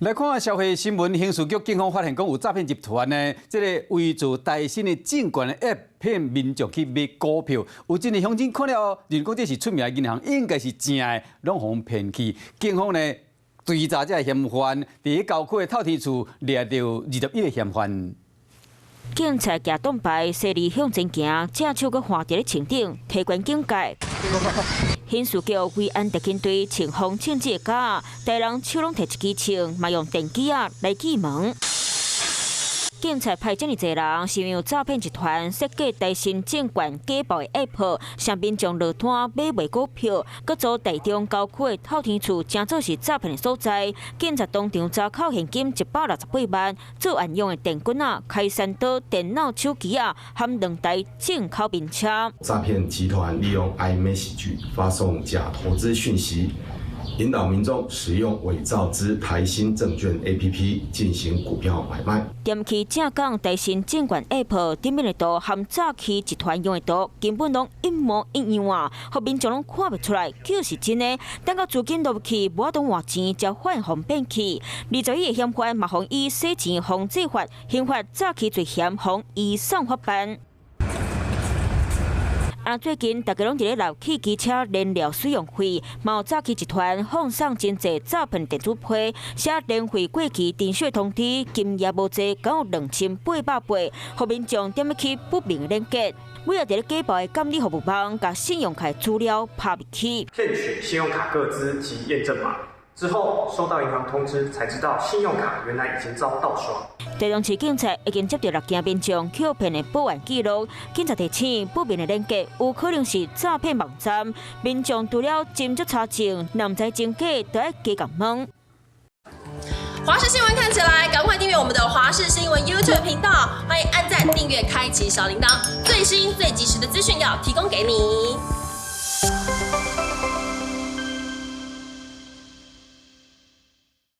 来看社会新闻，刑事局警方发现讲有诈骗集团呢，这个为做台新的证券的 App 骗民众去买股票，有真个乡亲看了，认讲这是出名的银行，应该是正的，拢互骗去。警方呢追查这嫌犯，伫高区的透天厝掠到21个嫌犯。 警察骑盾牌，犀利向前行，正手搁换伫咧墙顶，提悬警戒。刑事局维安特警队穿风穿指的甲，大人手拢摕一支枪，嘛用电击啊来击门。警察派这么多人，是因为诈骗集团设计台新证券假报的 App， 向民众落单买卖股票，搁做台中郊区的透天厝，正做是诈骗的所在。警察当场查扣现金168万，作案用的电棍啊、开山刀、电脑、手机啊，含2台进口名车。诈骗集团利用 iMessage 发送假投资讯息。 引导民众使用伪造之台新证券 APP 进行股票买卖。点去正港台新证券 App 顶面的图和诈欺集团用的图根本拢一模一样啊，互民众拢看不出来就是真的。等到资金落去，无法度换钱，才反互骗去。21个嫌犯嘛，互以洗钱防治法、刑法诈欺罪嫌，互移送法办。 最近大家拢伫咧闹起机车燃料使用费，嘛有诈欺集团放送真侪诈骗电子批，写年费过期电讯通知，金额无济，敢有2800，互民众点去不明连结。为了伫咧假报的监理服务网，甲信用卡资料拍入去，骗取信用卡个资及验证码。 之后收到银行通知，才知道信用卡原来已经遭盗刷。台中市警察已经接到6件民众欺骗的报案记录，警察提醒不明的连结有可能是诈骗网站，民众除了斟酌查证，若唔知真假，都要加强问。华视新闻看起来，赶快订阅我们的华视新闻 YouTube 频道，欢迎按赞、订阅、开启小铃铛，最新最及时的资讯要提供给你。